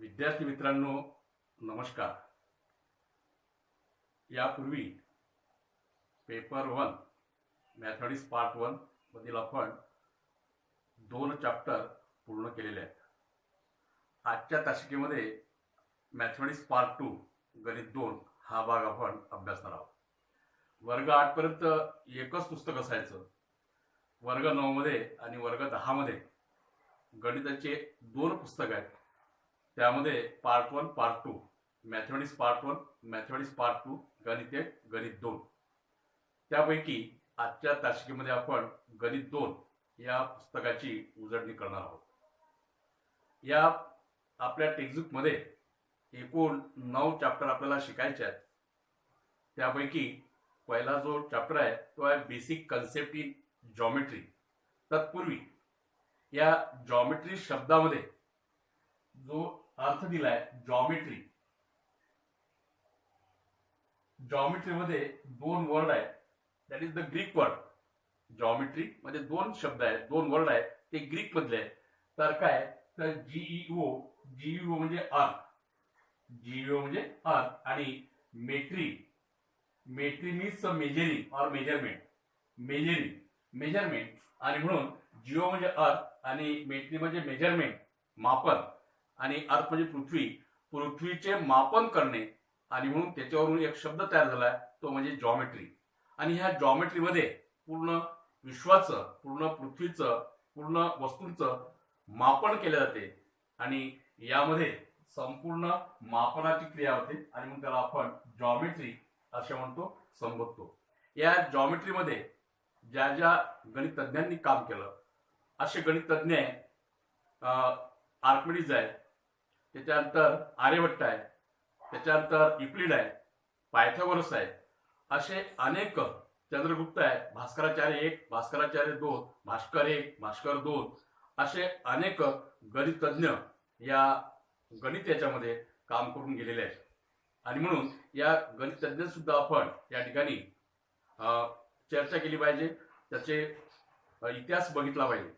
विद्यार्थी मित्रांनो, नमस्कार. यापूर्वी पेपर 1 मॅथमॅटिक्स पार्ट 1 मधील आपण 2 चॅप्टर पूर्ण केलेले आहेत. आजच्या तासिकेमध्ये मॅथमॅटिक्स पार्ट 2 गणित 2 हा भाग आपण अभ्यासणार आहोत. वर्ग 8 पर्यंत एकच पुस्तक असायचं. वर्ग 9 मध्ये आणि वर्ग 10 मध्ये गणिताचे 2 पुस्तक आहेत. त्यामध्ये part 1 part 2 mathematics part 1 mathematics part 2 गणित 1 गणित 2. त्यापैकी आजच्या तासिकेमध्ये आपण गणित 2 या पुस्तकाची उजळणी करणार आहोत. या आपल्या टेक्स्टबुक मध्ये एकूण 9 चॅप्टर आपल्याला शिकायचे आहेत. त्यापैकी पहिला जो चॅप्टर आहे तो आहे बेसिक कन्सेप्ट इन जॉमेट्री. तत्पूर्वी या जॉमेट्री शब्दामध्ये जो अर्थ दिलाय जॉमेट्री, जॉमेट्री मध्ये 2 वर्ड आहे. That is the Greek word. Geometry मध्ये 2 शब्द आहेत, 2 वर्ड आहेत, ते ग्रीक मधले आहेत. तर काय, तर जीईओ, जीईओ म्हणजे अर्थ, जीईओ म्हणजे अर्थ, आणि मेट्री, मेट्री मीन्स मेजरिंग और मेजरमेंट, मेजरिंग मेजरमेंट. आणि म्हणून जीओ म्हणजे अर्थ आणि मेट्री म्हणजे मेजरमेंट मापन, आणि अर्थ म्हणजे पृथ्वी, पृथ्वीचे मापन करणे. आणि म्हणून त्याच्यावरून एक शब्द तयार झाला तो म्हणजे जॉमेट्री. आणि ह्या जॉमेट्रीमध्ये पूर्ण विश्वाचं, पूर्ण पृथ्वीचं, पूर्ण वस्तूंचं मापन केले जाते. आणि यामध्ये संपूर्ण मापनाची क्रिया होते आणि मग त्याला आपण जॉमेट्री असे म्हणतो, संबोधतो. या जॉमेट्रीमध्ये ज्या ज्या गणितज्ञांनी काम केलं असे गणितज्ञ आर्किमिडीज आहे, त्याच्यानंतर आर्यभट्ट आहे, त्याच्यानंतर युक्लिड आहे, पायथागोरस आहे, असे अनेक, चंद्रगुप्त आहे, भास्कराचार्य 1, भास्कराचार्य 2, भास्कर 1, भास्कर 2, असे अनेक गणितज्ञ या गणित याच्यामध्ये काम करून गेलेले आहेत. आणि म्हणून या गणितज्ञ सुद्धा आपण या ठिकाणी चर्चा केली पाहिजे, त्याचे इतिहास बघितला पाहिजे.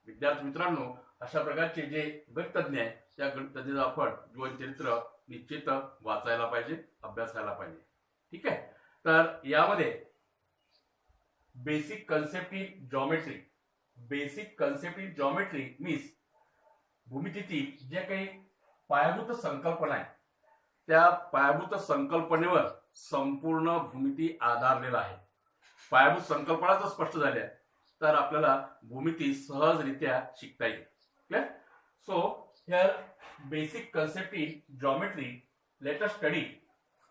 विद्यार्थी मित्रांनो, अशा प्रकारचे जे गणितज्ञ आहेत त्या गणितज्ञाचं आपण जीवनचरित्र निश्चित वाचायला पाहिजे, अभ्यासायला पाहिजे. ठीक आहे. तर यामध्ये basic concept in geometry, basic concept in geometry means भूमितीतील जे काही पायाभूत संकल्पना आहे त्या पायाभूत संकल्पनेवर संपूर्ण भूमिती आधारलेला आहे. पायाभूत संकल्पना जर स्पष्ट झाल्या तर आपल्याला भूमिती सहजरित्या शिकता येईल. Clear? So here basic concept in geometry, let us study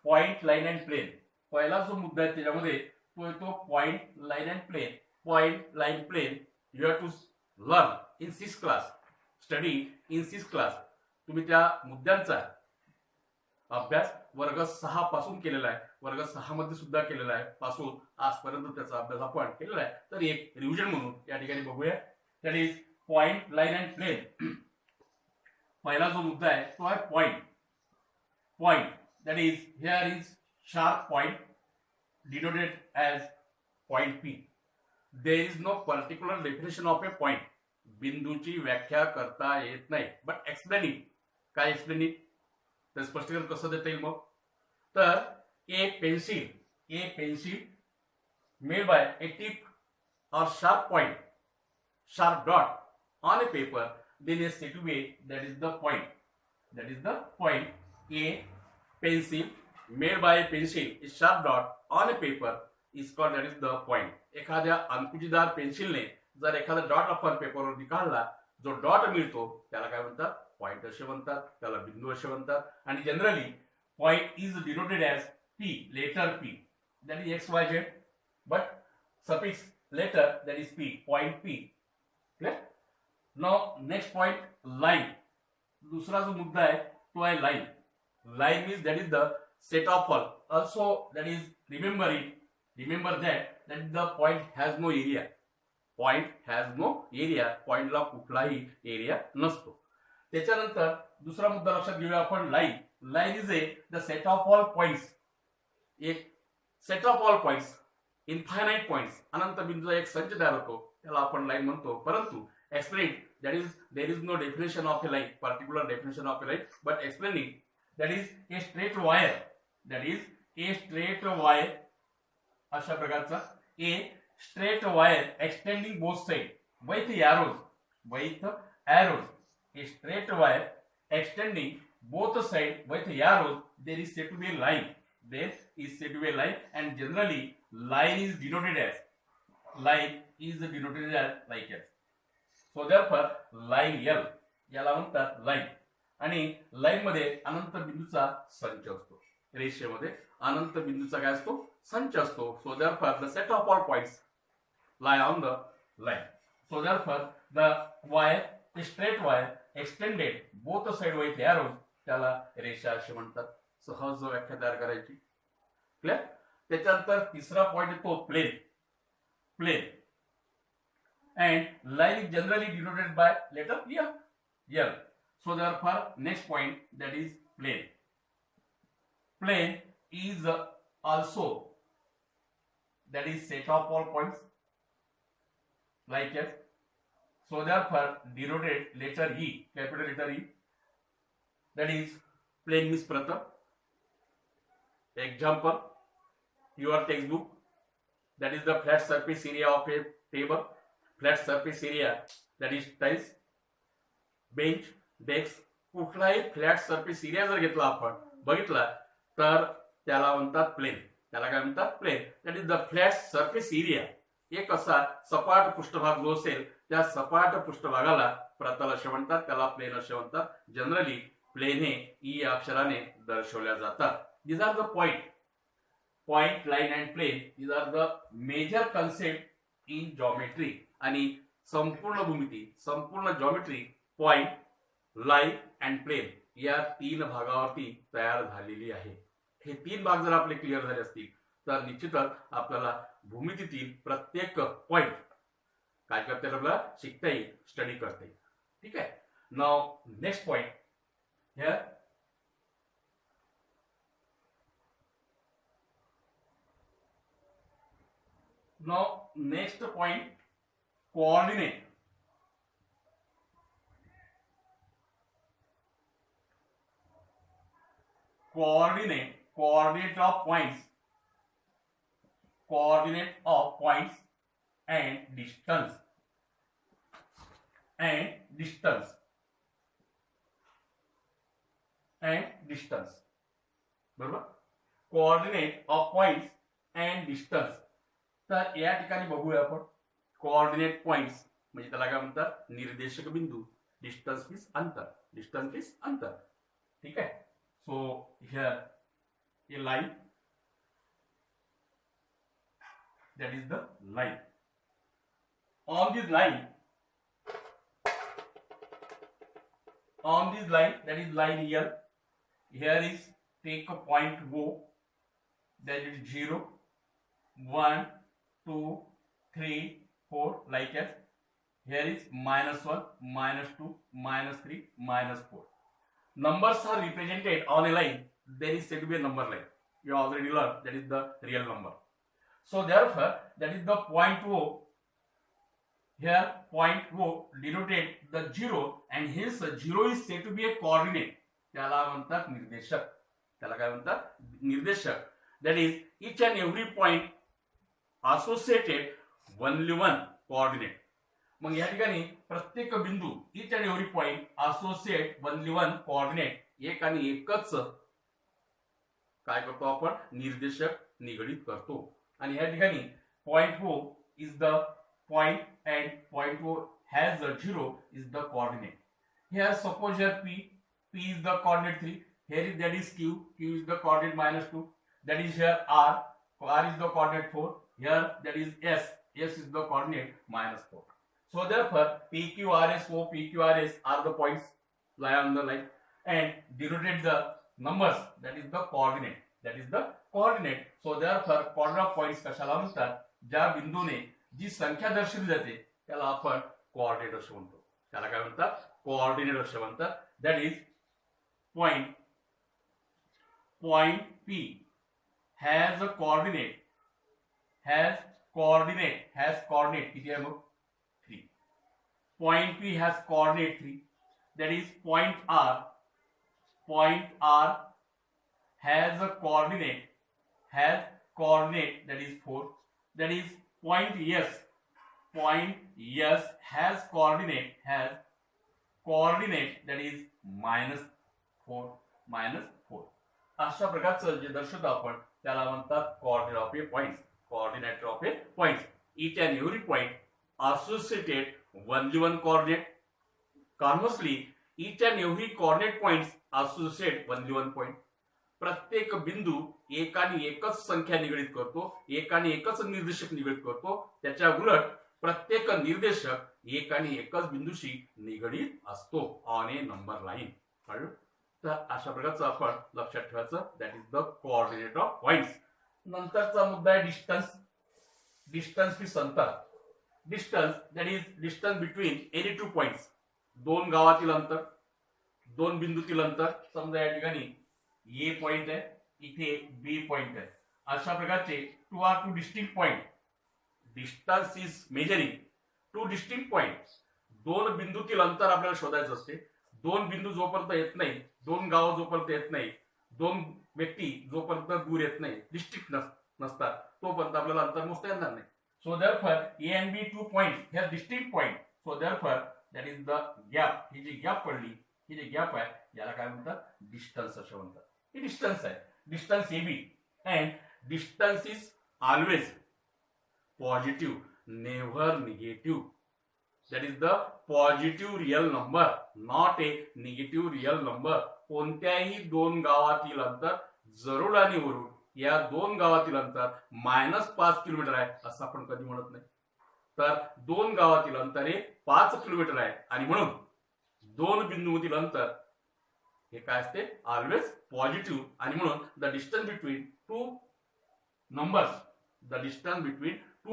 point, line and plane. पहिला जो मुद्दा आहे त्याच्यामध्ये तो येतो point, line and plane. Point, line, plane you have to learn in 6th class, study in 6th class. तुम्ही त्या मुद्द्यांचा अभ्यास वर्ग 6 पासून केलेला आहे, वर्ग 6 मध्ये सुद्धा केलेला आहे, पासून आजपर्यंत त्याचा अभ्यास आपण केलेला आहे. तर एक रिव्हिजन म्हणून या ठिकाणी बघूया. That is point, line and plane. पहिला जो मुद्दा आहे तो आहे point. Point that is here is sharp point denoted as point P. There is no particular definition of a point. बिंदूची व्याख्या करता येत नाही, बट एक्सप्लेनिंग. काय एक्सप्लेनिंग? तर स्पष्टीकरण कसं देता येईल मग? तर a pencil made by a tip or sharp point, sharp dot on a paper, then a set way, that is the point. That is the point. A pencil made by a pencil, a sharp dot on a paper is called, that is the point. एखाद्या अंकुशीदार पेन्सिलने जर एखादा dot आपण पेपरवर काढला, जो dot मिळतो त्याला काय म्हणतात? पॉइंट असे म्हणतात, त्याला बिंदू असे म्हणतात. आणि generally point is denoted as P, letter P, that is XYZ, but suffix letter, that is P, point P. Clear? Now next point, line. दूसरा जो मुद्दा है तो है line. Line means that is the set of all. Also that is remember that the point has no area. Point has no area. Point ला कुठलाही area नसतो. त्याच्यानंतर दुसरा मुद्दा लक्षात घेऊया आपण, line. Line is the set of all points. एक set of all points, infinite points, अनंत बिंदूचा एक संच तयार होतो, त्याला आपण लाईन म्हणतो. परंतु explain it, that is there is no definition of a line, particular definition of a line, but explaining that is a straight wire, that is a straight wire, अशा प्रकारचा a straight wire extending both side with arrows, a straight wire extending both side with arrows, there is said to be a line, there is said to be a line, and generally line is denoted as like as. So therefore line L याला म्हणतात line, आणि line मध्ये अनंत बिंदूचा संच असतो, रेषेमध्ये अनंत बिंदूचा काय असतो, संच असतो. So therefore the set of all points lie on the line. So therefore the wire, a straight wire extended both side with arrows, त्याला रेषा असे म्हणतात. सहज व्याख्या तयार करायची. क्लियर. त्याच्यानंतर तिसरा पॉइंट येतो plain and line is generally denoted by letter L. So therefore next point, that is plane is also, that is set of all points like as. So therefore denoted letter E, capital letter E, that is plane means pratham. Example, your textbook, that is the flat surface area of a table, flat surface area, that is tiles, bench, desk. कुठलाही flat surface area जर घेतला आपण बघितला तर त्याला म्हणतात plain. त्याला काय म्हणतात, plane. That is the flat surface area. एक असा सपाट पृष्ठभाग जो असेल त्या सपाट पृष्ठभागाला प्रतल असे म्हणतात, त्याला प्लेन असे म्हणतात. जनरली प्लेन हे ई अक्षराने दर्शवल्या जातात. These are the point, line and plane. These are the major concept in geometry. आणि संपूर्ण भूमिती, संपूर्ण geometry point, line and plane या तीन भागावरती तयार झालेली आहे. हे तीन भाग जर आपले क्लिअर झाले असतील तर निश्चितच आपल्याला भूमितीतील प्रत्येक पॉइंट काय करता येईल, आपल्याला शिकता येईल, स्टडी करता येईल. ठीक आहे. Now next point here. Now next point, coordinate. Coordinate of points and distance बरोबर. Coordinate of points and distance. तर या ठिकाणी बघूया आपण कोऑर्डिनेट पॉइंट्स म्हणजे त्याला काय म्हणतात, निर्देशक बिंदू. डिस्टन्स मीन्स अंतर. ठीक आहे. So here a line, that is the line. On this line, that is line here. Here is take a point O, that is 0, 1, 2, 3, 4 like as. Here is -1, -2, -3, -4. Numbers are represented on a line. There is said to be a number line. You already learned that is the real number. So therefore that is the point O. Here point O denoted the 0 and hence 0 is said to be a coordinate. त्याला म्हणतात निर्देशक. त्याला काय म्हणतात, निर्देशक. That is each and every point associated only one coordinate. मग या ठिकाणी प्रत्येक बिंदू each and every point associate only one coordinate, एक आणि एकच काय करतो आपण, निर्देशक निगडित करतो. आणि या ठिकाणी point O is the point and point O has a 0 is the coordinate. Here suppose here P is the coordinate 3. Here is, that is Q is the coordinate -2. That is here R is the coordinate 4. Here that is S is the coordinate -4. So therefore PQRS O, PQRS are the points lie on the line and denoted the numbers, that is the coordinate. So therefore coordinate points कशाला म्हणतात, ज्या बिंदूने जी संख्या दर्शवली जाते त्याला आपण coordinate असे म्हणतो. त्याला काय म्हणतात, कोऑर्डिनेट असे म्हणतात. That is point P has a coordinate, किती आहे मग, 3. point P has coordinate 3, that is point R has a coordinate that is 4, that is point S has coordinate that is -4. अशा प्रकारचं जे दर्शवतो आपण त्याला म्हणतात coordinate of A points. Each and every point associated only one coordinate. Conversely, each and every coordinate points associate only one point. प्रत्येक बिंदू एक आणि एकच संख्या निगडित करतो, एक आणि एकच निर्देशक निगडित करतो. त्याच्या उलट प्रत्येक निर्देशक एक आणि एकच बिंदूशी निगडित असतो ऑन ए नंबर लाईन. कळलं? तर अशा प्रकारचं आपण लक्षात ठेवायचं. That is the coordinate of points. नंतरचा मुद्दा आहे डिस्टन्स मीन्स अंतर. Distance that is distance between any two points. दोन गावातील अंतर, दोन बिंदूतील अंतर. समजा या ठिकाणी ए पॉइंट आहे, इथे बी पॉइंट आहे. अशा प्रकारचे two distinct point. Distance is measuring two distinct point. दोन बिंदूतील अंतर आपल्याला शोधायचं असते. दोन बिंदू जोपर्यंत येत नाही, दोन गाव जोपर्यंत येत नाही, दोन व्यक्ती जोपर्यंत दूर येत नाही, डिस्टिंक्ट नसतात, तोपर्यंत आपल्याला अंतर मोजता येणार नाही. So therefore A and B 2 point हे distinct point. So therefore that is the gap. ही जी गॅप पडली, ही जी गॅप आहे याला काय म्हणतात? डिस्टन्स असं म्हणतात. ही डिस्टन्स आहे, distance A B. And distance is always positive, never negative. That is the positive real number, not a negative real number. कोणत्याही दोन गावातील अंतर जरूर आणि वरून या दोन गावातील अंतर -5 किलोमीटर आहे असं आपण कधी म्हणत नाही. तर दोन गावातील अंतर हे 5 किलोमीटर आहे आणि म्हणून दोन बिंदूमधील अंतर हे काय असते? Always positive. आणि म्हणून the distance between two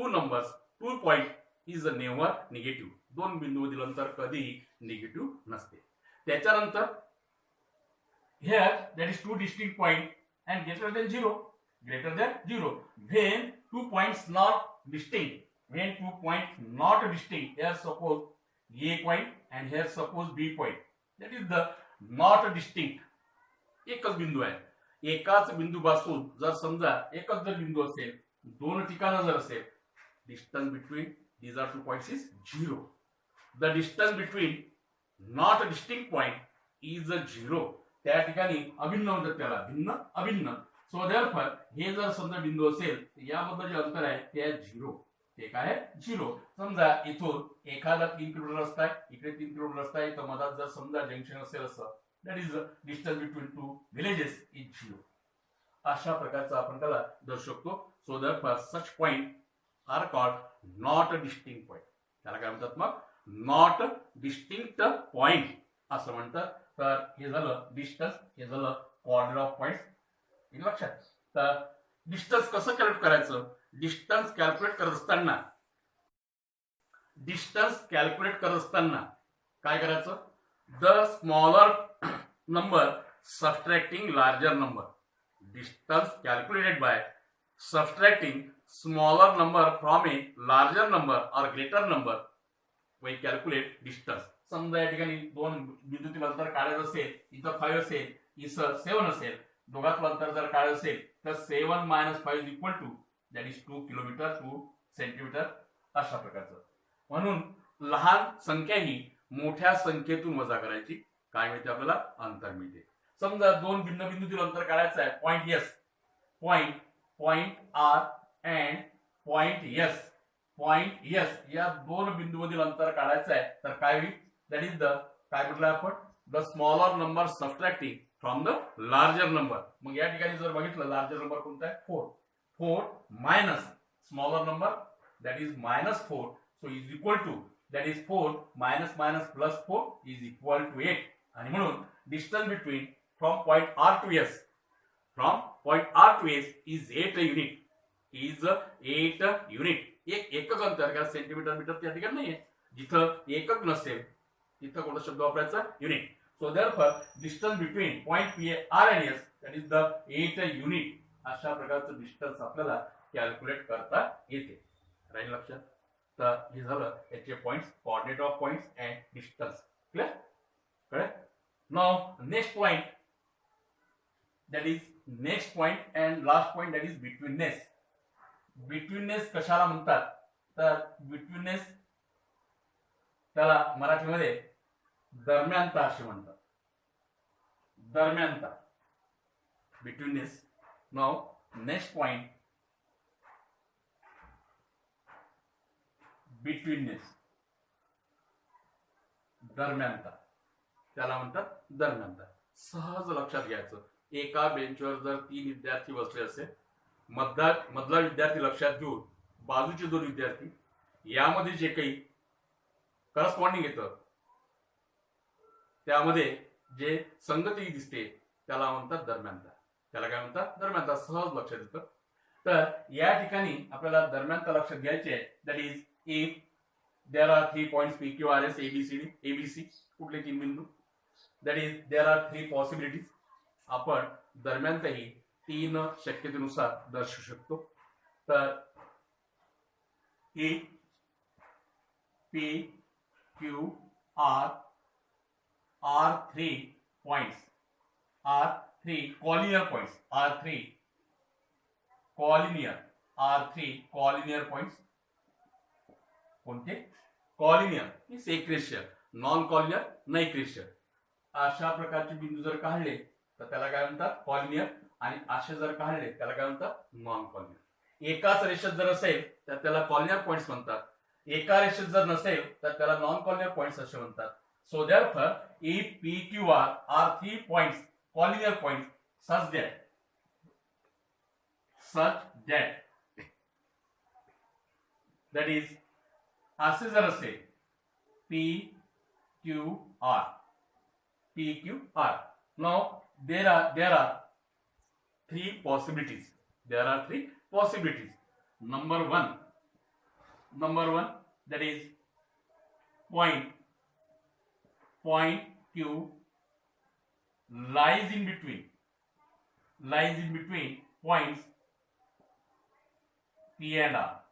numbers, 2 point is never negative. दोन बिंदूमधील अंतर कधीही निगेटिव्ह नसते. त्याच्यानंतर here that is 2 distinct point and greater than 0. When 2 points not distinct, here suppose A point and here suppose B point. That is the not distinct. एकच बिंदू आहे. एकाच बिंदूपासून जर समजा एकच जर बिंदू असेल, दोन ठिकाणं जर असेल, distance between these are 2 points is 0. The distance between not distinct point is a 0. त्या ठिकाणी अभिन्न म्हणतात त्याला, भिन्न अभिन्न. सो देअरफॉर हे जर समजा बिंदू असेल, यामधलं जे अंतर आहे ते आहे 0. ते काय आहे? 0. समजा इथून एखादा 3 किलोमीटर रस्ता आहे, इकडे 3 किलोमीटर रस्ता आहे, तर मधात जर समजा जंक्शन असेल असं, that is distance between 2 villages is 0. अशा प्रकारचा आपण त्याला दर्शवतो. So therefore such point are called not distinct point. त्याला काय म्हणतात? मग नॉट डिस्टिंक्ट पॉइंट असं म्हणतात. तर हे झालं डिस्टन्स, हे झालं कोऑर्डिनेट ऑफ पॉइंट्स. लक्षात. तर डिस्टन्स कसं कॅल्क्युलेट करायचं? डिस्टन्स कॅल्क्युलेट करत असताना काय करायचं? The smaller number subtracting larger number. Distance calculated by subtracting smaller number from a larger number or greater number, we calculate distance. समजा या ठिकाणी दोन बिंदूतील अंतर काढायचं असेल, इथं 5 असेल, इथं 7 असेल, दोघातलं अंतर जर काढायचं असेल तर 7 - 5 equal to that is 2 kilometre 2 centimetre. अशा प्रकारचं. म्हणून लहान संख्या ही मोठ्या संख्येतून वजा करायची. काय मिळते आपल्याला? अंतर मिळते. समजा दोन भिन्न बिंदूतील अंतर काढायचं आहे. Point R and point S या दोन बिंदूमधील अंतर काढायचं आहे. तर काय होईल? दॅट इज द काय म्हटलं आपण? The smaller number subtracting from the larger number. मग या ठिकाणी जर बघितलं, लार्जर नंबर कोणता आहे? 4 minus smaller number that is -4. So is equal to that is 4 minus plus 4 is equal to 8. आणि म्हणून distance between from point R to S is 8 unit. एक एकक अंतर. कारण सेंटीमीटर मीटर त्या ठिकाणी नाहीये. जिथं एकक नसेल तिथं कोणता शब्द वापरायचा? Unit. So therefore distance between point P R and S that is the 8 unit. अशा प्रकारचं डिस्टन्स आपल्याला कॅल्क्युलेट करता येते. राहील लक्षात. तर हे झालं याचे points, coordinate of points and distance. Clear? Correct? Now next point, that is next point and last point, that is betweenness. betweenness कशाला म्हणतात तर betweenness त्याला मराठीमध्ये दरम्यानता असे म्हणतात. दरम्यानता, betweenness. Now next point, betweenness, दरम्यानता, त्याला म्हणतात दरम्यानता. सहज लक्षात घ्यायचं, एका बेंचवर जर 3 विद्यार्थी बसले असेल, मधला विद्यार्थी लक्षात घेऊन बाजूचे 2 विद्यार्थी, यामध्ये जे काही करस्पॉन्डिंग येतं त्यामध्ये जे संगती दिसते त्याला म्हणतात दरम्यानता. त्याला काय म्हणतात? दरम्यानता. सहज लक्षात येतं. तर या ठिकाणी आपल्याला दरम्यानता लक्षात घ्यायची आहे. That is if there are 3 points P Q R S ABC, कुठले 3 बिंदू, that is there are 3 possibilities. आपण दरम्यानताही 3 शक्यतेनुसार दर्शवू शकतो. तर ई P Q R are 3 points, are 3 collinear points, are 3 collinear points. कोणते? कॉलिनियर मीन्स एकरेषीय, नॉन कॉलिनियर नैकरेषीय. अशा प्रकारचे बिंदू जर काढले तर त्याला काय म्हणतात? कॉलिनियर. आणि असे जर काढले त्याला काय म्हणतात? Non collinear. एकाच रेषेत जर असेल तर त्याला कॉलिनियर पॉइंट्स म्हणतात. एका रेषेत जर नसेल तर त्याला नॉन कॉलिनियर पॉइंट्स असे म्हणतात. So therefore if P Q R 3 points collinear points such that is असे जर असेल P Q R. now there are 3 possibilities. Number one, that is point Q lies in between points P and R.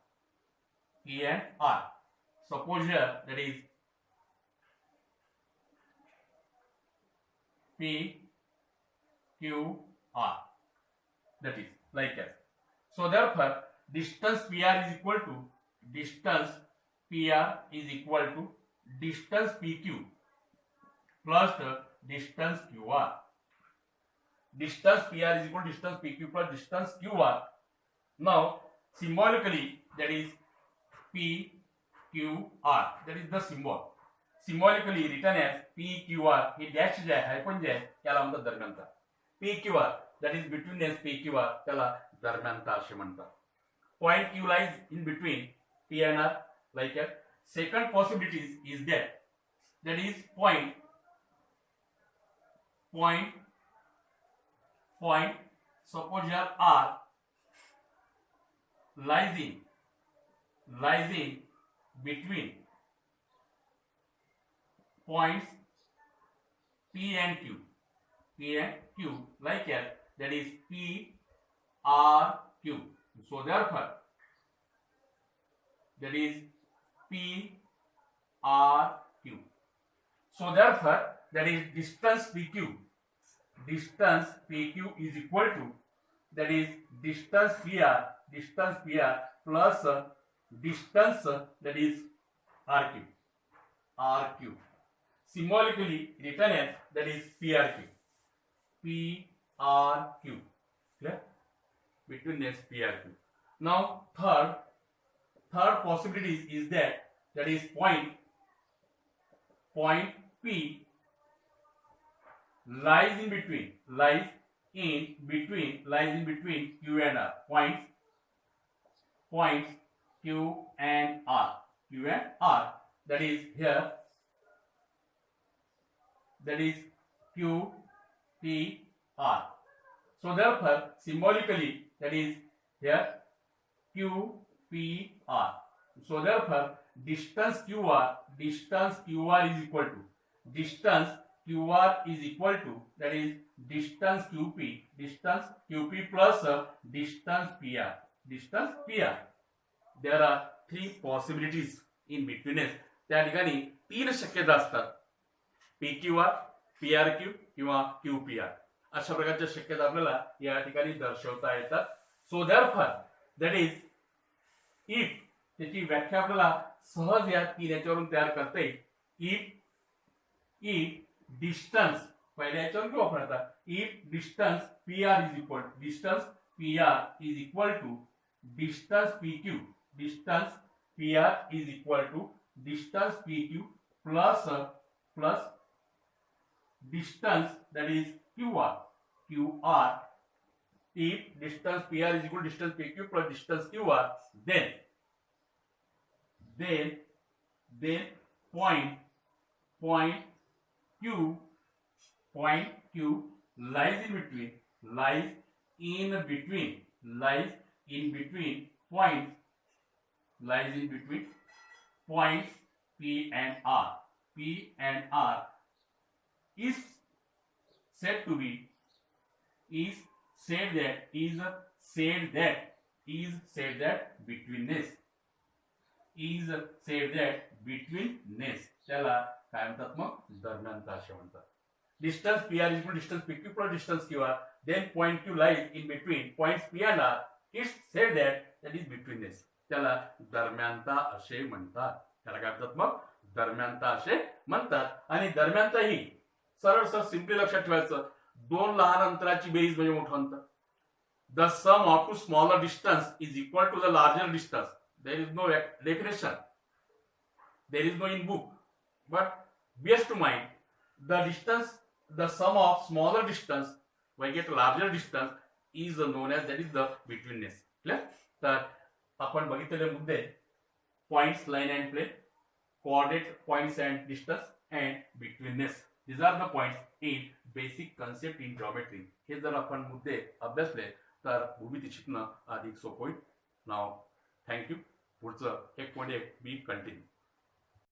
Suppose here that is P Q R, that is like that. So therefore distance PR is equal to distance PQ plus the distance QR. Distance PR is equal to distance PQ plus distance QR. Now symbolically that is PQR, that is the symbol. Symbolically written as PQR. हे dash जे आहे, hyphen जे आहे त्याला म्हणतात दरम्यानता. PQR, that is betweenness PQR, त्याला दरम्यानता असे म्हणतात. Point Q lies in between P and R, like that. Second possibility is that is point suppose here R lies in between points P and Q, like that is P R Q. So therefore that is P R Q. So therefore that is distance PQ is equal to that is distance PR plus distance that is RQ. Symbolically written as that is PRQ. Clear? Betweenness PRQ. Now third possibility is that is point P lies in between Q and R. Points Q and R, that is here, that is Q P R. So therefore symbolically that is here Q P R. So therefore distance QR is equal to distance QR is equal to that is distance QP plus distance PR. There are 3 possibilities in betweenness, त्या ठिकाणी 3 शक्यता असतात, PQR, PRQ किंवा QPR. अशा प्रकारच्या शक्यता आपल्याला या ठिकाणी दर्शवता येतात. So therefore that is if, त्याची व्याख्या आपल्याला सहज या 3 याच्यावरून तयार करता येईल. इफ डिस्टन्स, पहिल्या याच्यावरून किंवा आपण आता if distance PR is equal to distance PQ, distance PR is equal to distance PQ plus distance that is QR. If distance PR is equal to distance PQ plus distance QR, then point Q lies in between points P and R is said betweenness त्याला काय म्हणतात, मग दरम्यानता असे म्हणतात. Distance PR is distance PQ plus distance QR, then point Q lies in between points P and R, it's said that is betweenness, त्याला दरम्यानता असे म्हणतात. त्याला काय म्हणतात, मग दरम्यानता असे म्हणतात. आणि दरम्यानता ही सरळ सिंपली लक्षात ठेवायचं, 2 लहान अंतराची बेरीज म्हणजे मोठं अंतर. The sum of 2 smaller distance is equal to the larger distance. There is no definition, there is no in book, but best to mind the distance, the sum of smaller distance when get larger distance is known as, that is the betweenness. Clear? तर आपण बघितलेले मुद्दे points, line and plane, coordinate points and distance, and betweenness. These are the points in basic concept in geometry. हे जर आपण मुद्दे अभ्यासले तर भूमिती शिकणं अधिक सोपं होईल. नाव थँक्यू. पुढचं 1.1 बी कंटिन्यू.